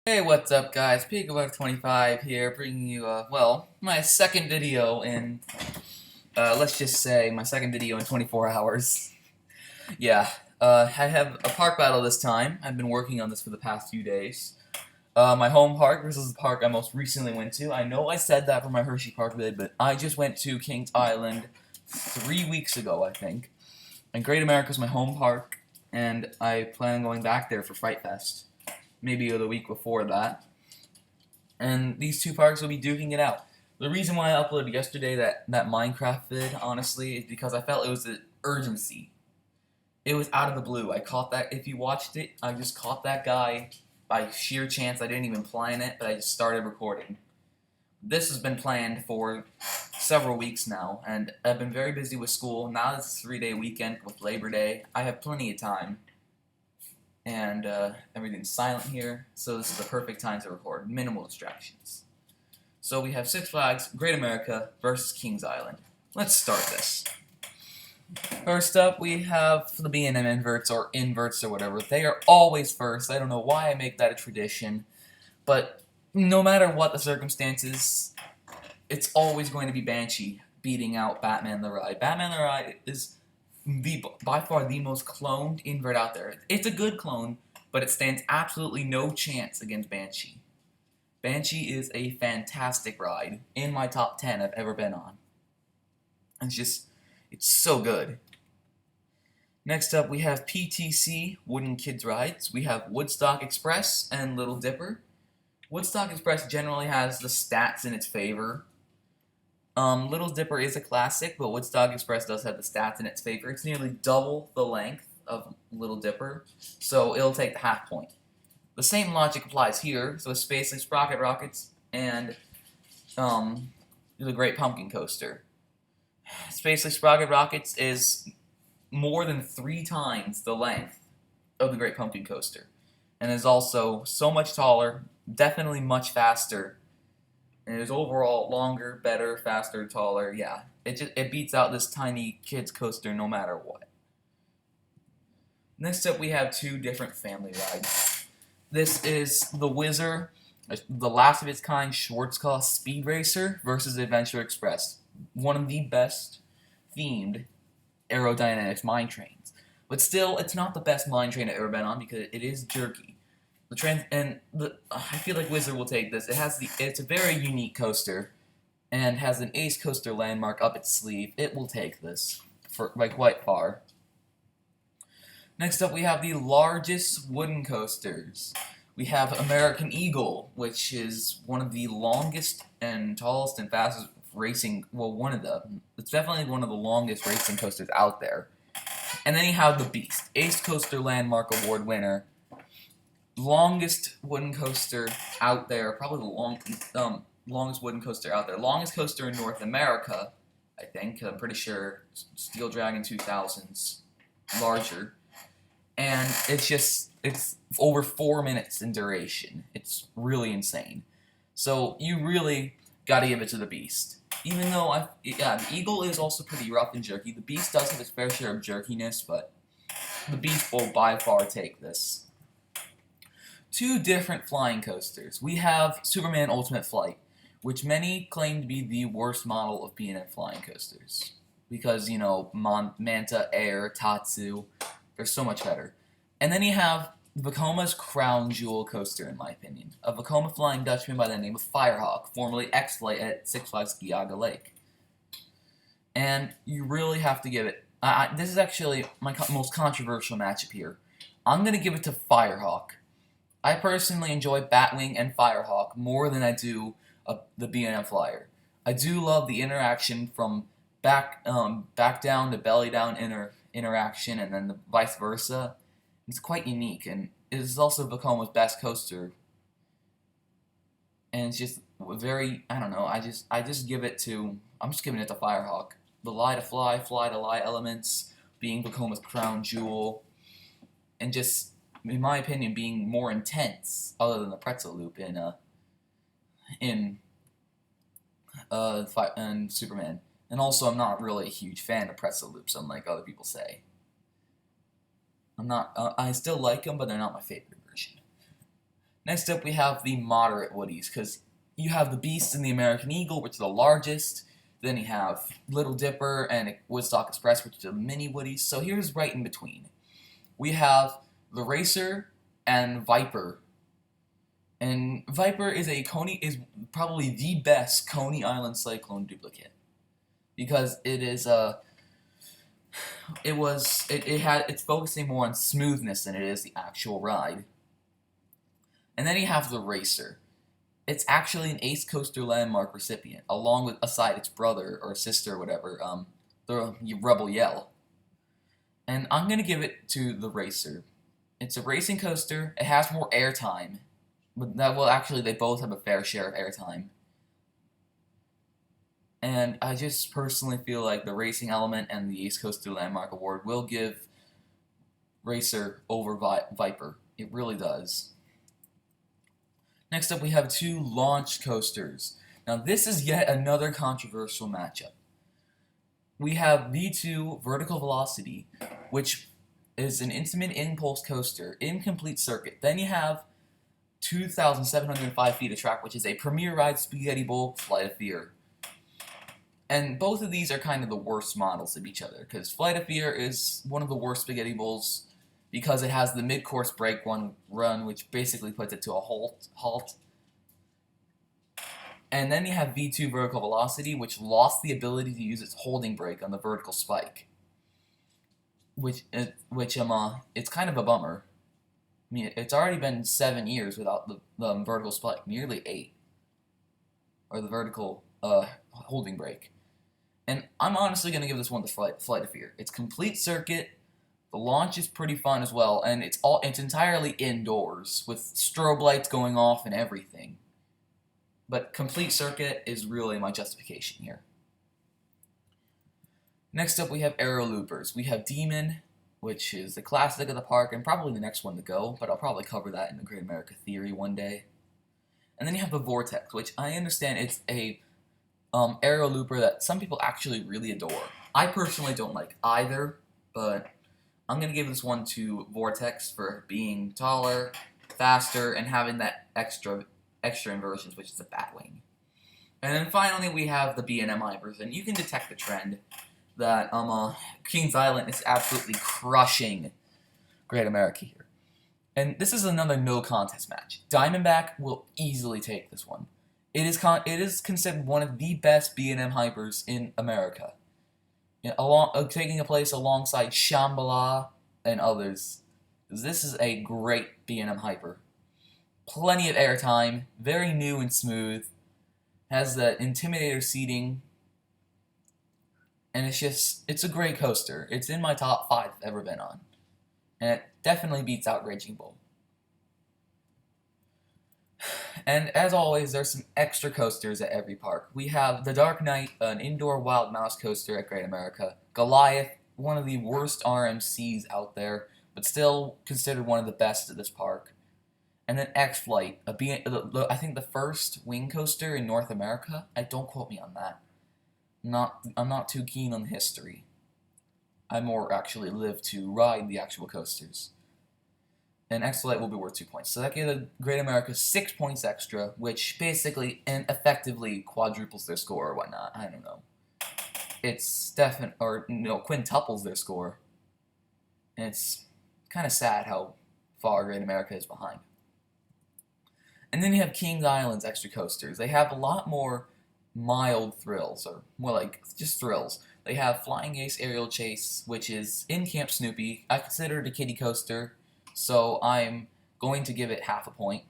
Hey, what's up, guys? Peak25 here, bringing you, my second video in, let's just say, my second video in 24 hours. Yeah, I have a park battle this time. I've been working on this for the past few days. My home park versus the park I most recently went to. I know I said that for my Hershey Park vid, but I just went to Kings Island 3 weeks ago, I think. And Great America's my home park, and I plan on going back there for Fright Fest. Maybe the week before that. And these two parks will be duking it out. The reason why I uploaded yesterday that Minecraft vid, honestly, is because I felt it was an urgency. It was out of the blue. I caught that. If you watched it, I just caught that guy by sheer chance. I didn't even plan it, but I just started recording. This has been planned for several weeks now, and I've been very busy with school. Now it's a 3-day weekend with Labor Day. I have plenty of time. And everything's silent here, so this is the perfect time to record. Minimal distractions. So we have Six Flags Great America versus Kings Island. Let's start this. First up, we have the B&M inverts or whatever. They are always first. I don't know why I make that a tradition, but no matter what the circumstances, it's always going to be Banshee beating out Batman the Ride. Batman the Ride is by far the most cloned invert out there. It's a good clone, but it stands absolutely no chance against Banshee. Banshee is a fantastic ride, in my top 10 I've ever been on. It's so good. Next up, we have PTC Wooden Kids rides. We have Woodstock Express and Little Dipper. Woodstock Express generally has the stats in its favor. Little Dipper is a classic, but Woodstock Express does have the stats in its favor. It's nearly double the length of Little Dipper, so it'll take the half point. The same logic applies here, so Spacely Sprocket Rockets and the Great Pumpkin Coaster. Spacely Sprocket Rockets is more than 3 times the length of the Great Pumpkin Coaster, and is also so much taller, definitely much faster. And it is overall longer, better, faster, taller. Yeah, it beats out this tiny kids coaster no matter what. Next up, we have 2 different family rides. This is the Whizzer, the last of its kind Schwarzkopf Speed Racer versus Adventure Express, one of the best themed aerodynamics mine trains. But still, it's not the best mine train I've ever been on because it is jerky. I feel like Whizzer will take this. It's a very unique coaster, and has an Ace Coaster landmark up its sleeve. It will take this by quite far. Next up, we have the largest wooden coasters. We have American Eagle, which is one of the longest and tallest and fastest racing. Well, it's definitely one of the longest racing coasters out there. And then you have the Beast, Ace Coaster Landmark Award winner. Longest wooden coaster out there, probably the longest wooden coaster out there. Longest coaster in North America, I think. I'm pretty sure Steel Dragon 2000's larger. And it's over 4 minutes in duration. It's really insane. So you really gotta give it to the Beast. Even though, the Eagle is also pretty rough and jerky. The Beast does have its fair share of jerkiness, but the Beast will by far take this. 2 different flying coasters. We have Superman Ultimate Flight, which many claim to be the worst model of B&M flying coasters. Because, Manta, Air, Tatsu, they're so much better. And then you have Vekoma's crown jewel coaster, in my opinion. A Vekoma Flying Dutchman by the name of Firehawk, formerly X-Flight at Six Flags Geauga Lake. And you really have to give it... this is actually my most controversial matchup here. I'm going to give it to Firehawk. I personally enjoy Batwing and Firehawk more than I do the B&M Flyer. I do love the interaction from back down to belly down interaction, and then the vice versa. It's quite unique, and it is also Vekoma's best coaster. And it's just very, I don't know. I'm just giving it to Firehawk. The lie to fly, fly to lie elements being Vekoma's crown jewel, and just, in my opinion, being more intense, other than the pretzel loop in Superman. And also, I'm not really a huge fan of pretzel loops, unlike other people say. I still like them, but they're not my favorite version. Next up, we have the moderate Woodies, because you have the Beast and the American Eagle, which are the largest. Then you have Little Dipper and Woodstock Express, which are the mini Woodies. So here's right in between. We have the Racer and Viper. And Viper is probably the best Coney Island Cyclone duplicate, because it's focusing more on smoothness than it is the actual ride. And then you have the Racer. It's actually an Ace Coaster Landmark recipient, aside its brother or sister or whatever, the Rebel Yell. And I'm gonna give it to the Racer. It's a racing coaster. It has more airtime, but actually they both have a fair share of airtime. And I just personally feel like the racing element and the Ace Coaster Landmark Award will give Racer over Viper. It really does. Next up, we have two launch coasters. Now, this is yet another controversial matchup. We have V2 Vertical Velocity, which is an intimate impulse coaster, incomplete circuit. Then you have 2,705 feet of track, which is a Premier Ride Spaghetti Bowl Flight of Fear. And both of these are kind of the worst models of each other, because Flight of Fear is one of the worst Spaghetti Bowls because it has the mid-course brake run, which basically puts it to a halt. And then you have V2 Vertical Velocity, which lost the ability to use its holding brake on the vertical spike. It's kind of a bummer. I mean, it's already been 7 years without the vertical spike, nearly 8. Or the vertical holding brake. And I'm honestly going to give this one the Flight of Fear. It's complete circuit. The launch is pretty fun as well, and it's entirely indoors with strobe lights going off and everything. But complete circuit is really my justification here. Next up, we have Aero Loopers. We have Demon, which is the classic of the park and probably the next one to go, but I'll probably cover that in the Great America Theory one day. And then you have the Vortex, which I understand it's a aero looper that some people actually really adore. I personally don't like either, but I'm going to give this one to Vortex for being taller, faster, and having that extra inversions, which is a Batwing. And then finally we have the B&M Hypers, and you can detect the trend that Kings Island is absolutely crushing Great America here. And this is another no contest match. Diamondback will easily take this one. It is considered one of the best B&M Hypers in America. Taking a place alongside Shambhala and others. This is a great B&M Hyper. Plenty of airtime, very new and smooth, has the Intimidator seating, and it's a great coaster. It's in my top 5 I've ever been on, and it definitely beats out Raging Bull. And as always, there's some extra coasters at every park. We have the Dark Knight, an indoor wild mouse coaster at Great America. Goliath, one of the worst RMCs out there, but still considered one of the best at this park. And then X-Flight, I think the first wing coaster in North America. Don't quote me on that. I'm not too keen on the history. I more actually live to ride the actual coasters. And X-Flight will be worth 2 points. So that gives Great America 6 points extra, which basically and effectively quadruples their score or whatnot. I don't know. It's quintuples their score. And it's kind of sad how far Great America is behind. And then you have Kings Island's extra coasters. They have a lot more mild thrills, or more like just thrills. They have Flying Ace Aerial Chase, which is in Camp Snoopy. I consider it a kiddie coaster, so I'm going to give it half a point.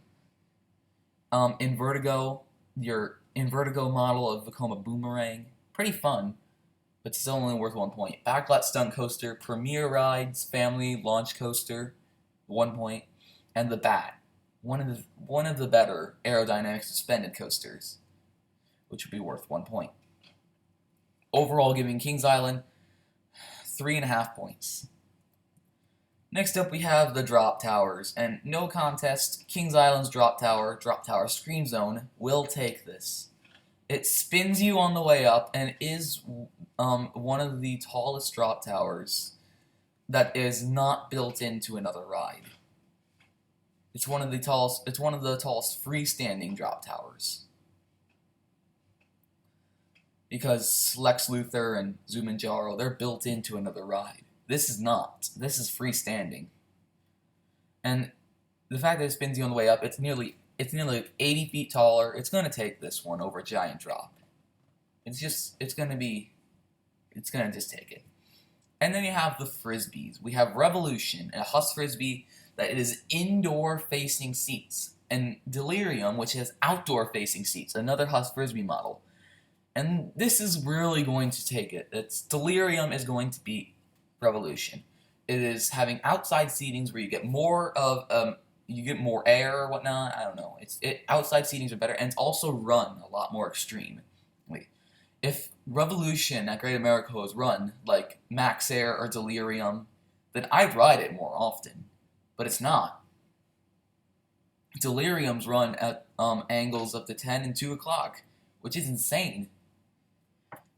In Vertigo, your Vertigo model of Vekoma Boomerang, pretty fun, but still only worth 1 point. Backlot Stunt Coaster, Premier Rides Family Launch Coaster, 1 point. And the Bat, one of the better aerodynamic suspended coasters, which would be worth 1 point. Overall, giving Kings Island 3.5 points. Next up, we have the Drop Towers, and no contest, Kings Island's Drop Tower Scream Zone, will take this. It spins you on the way up, and is one of the tallest drop towers that is not built into another ride. It's one of the tallest. It's one of the tallest freestanding drop towers. Because Lex Luthor and Zumanjaro, they're built into another ride. This is not. This is freestanding. And the fact that it spins you on the way up, it's nearly 80 feet taller. It's going to take this one over Giant Drop. It's going to just take it. And then you have the Frisbees. We have Revolution, a Huss Frisbee that is indoor-facing seats. And Delirium, which has outdoor-facing seats, another Huss Frisbee model. And this is really going to take it. Delirium is going to beat Revolution. It is having outside seatings where you get more air or whatnot. I don't know. Outside seatings are better, and it's also run a lot more extreme. If Revolution at Great America was run like Max Air or Delirium, then I'd ride it more often. But it's not. Delirium's run at angles up to 10 and 2 o'clock, which is insane.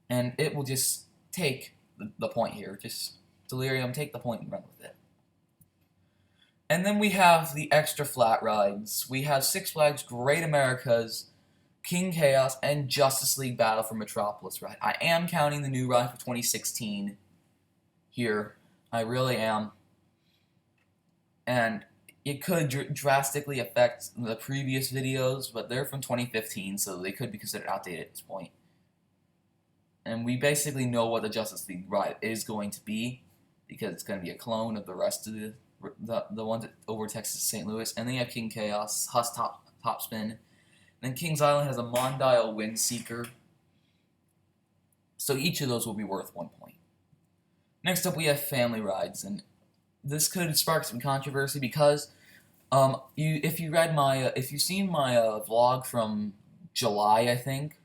And it will just take the point here. Just Delirium, take the point and run with it. And then we have the extra flat rides. We have Six Flags Great America's King Chaos and Justice League Battle for Metropolis ride. I am counting the new ride for 2016 here. I really am. And it could drastically affect the previous videos, but they're from 2015, so they could be considered outdated at this point. And we basically know what the Justice League ride is going to be, because it's going to be a clone of the rest of the ones over Texas St. Louis. And then you have King Chaos, Huss Top Spin. And then Kings Island has a Mondial Windseeker. So each of those will be worth 1 point. Next up we have family rides, and this could spark some controversy because if you've seen my vlog from July, I think,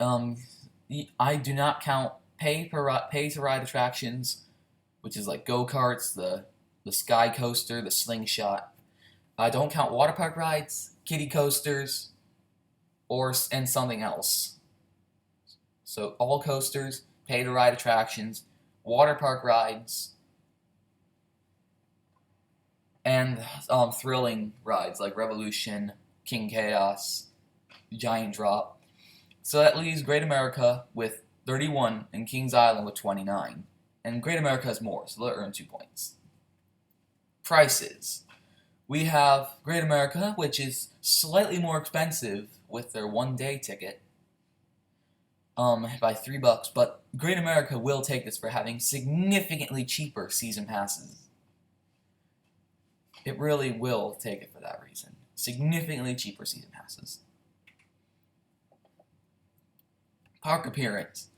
I do not count pay to ride attractions, which is like go-karts, the sky coaster, the slingshot. I don't count water park rides, kiddie coasters, and something else. So all coasters, pay to ride attractions, water park rides, and thrilling rides like Revolution, King Chaos, Giant Drop. So that leaves Great America with 31 and Kings Island with 29. And Great America has more, so they'll earn 2 points. Prices. We have Great America, which is slightly more expensive with their one-day ticket by $3, but Great America will take this for having significantly cheaper season passes. It really will take it for that reason. Significantly cheaper season passes. Park appearance.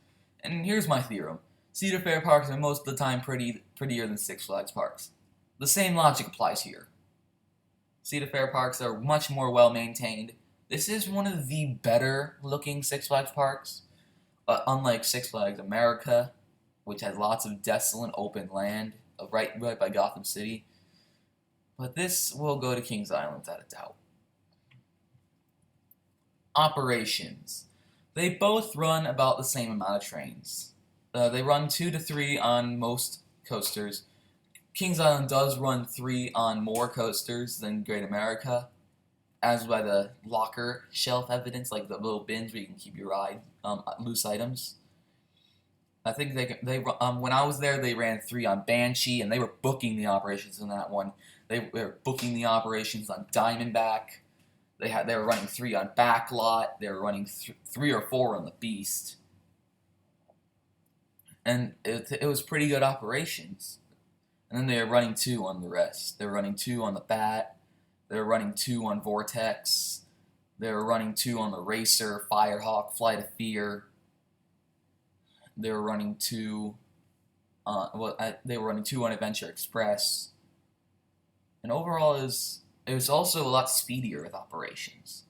And here's my theorem. Cedar Fair parks are most of the time prettier than Six Flags parks. The same logic applies here. Cedar Fair parks are much more well-maintained. This is one of the better-looking Six Flags parks, but unlike Six Flags America, which has lots of desolate open land right by Gotham City, but this will go to Kings Island without a doubt. Operations. They both run about the same amount of trains. They run 2 to 3 on most coasters. Kings Island does run 3 on more coasters than Great America, as by the locker shelf evidence, like the little bins where you can keep your ride, loose items. I think when I was there, they ran 3 on Banshee, and they were booking the operations on that one. They were booking the operations on Diamondback. They were running 3 on Backlot. They were running 3 or 4 on the Beast. And it was pretty good operations. And then they were running 2 on the rest. They were running 2 on the Bat. They were running 2 on Vortex. They were running 2 on the Racer, Firehawk, Flight of Fear. They were running 2. They were running 2 on Adventure Express. And overall, it was also a lot speedier with operations.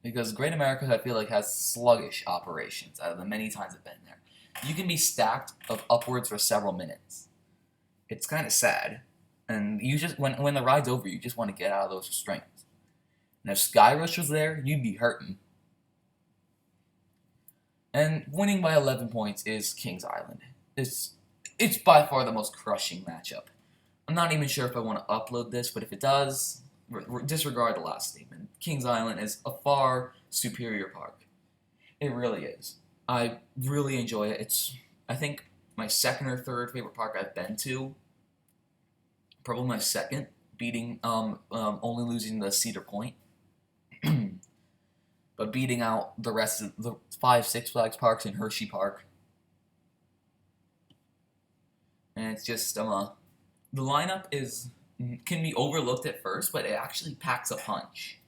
Because Great America, I feel like, has sluggish operations out of the many times I've been there. You can be stacked of upwards for several minutes. It's kind of sad. And you just, when the ride's over, you just want to get out of those restraints. And if Skyrush was there, you'd be hurting. And winning by 11 points is Kings Island. It's by far the most crushing matchup. I'm not even sure if I want to upload this, but if it does, disregard the last statement. Kings Island is a far superior park. It really is. I really enjoy it. It's, I think, my second or third favorite park I've been to. Probably my second, beating, only losing the Cedar Point. But beating out the rest of the 5 Six Flags parks in Hershey Park. And it's just, the lineup can be overlooked at first, but it actually packs a punch.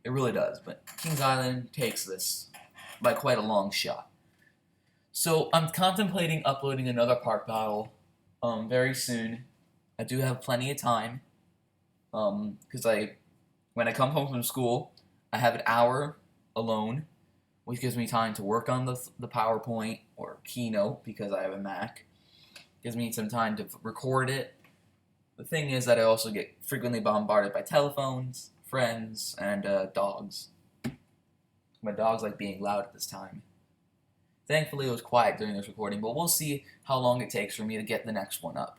It really does, but Kings Island takes this by quite a long shot. So I'm contemplating uploading another park battle very soon. I do have plenty of time because when I come home from school, I have an hour alone, which gives me time to work on the PowerPoint or Keynote because I have a Mac. Gives me some time to record it. The thing is that I also get frequently bombarded by telephones, friends, and dogs. My dogs like being loud at this time. Thankfully, it was quiet during this recording, but we'll see how long it takes for me to get the next one up.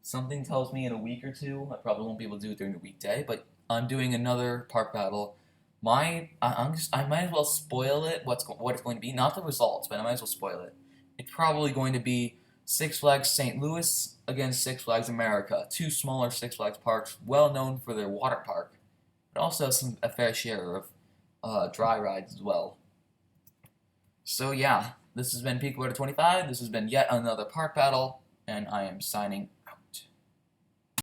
Something tells me in a week or two, I probably won't be able to do it during the weekday, but I'm doing another park battle. I might as well spoil it, what it's going to be. Not the results, but I might as well spoil it. It's probably going to be Six Flags St. Louis against Six Flags America, two smaller Six Flags parks, well known for their water park, but also has a fair share of dry rides as well. So yeah, this has been PTC Wooden 25. This has been yet another park battle, and I am signing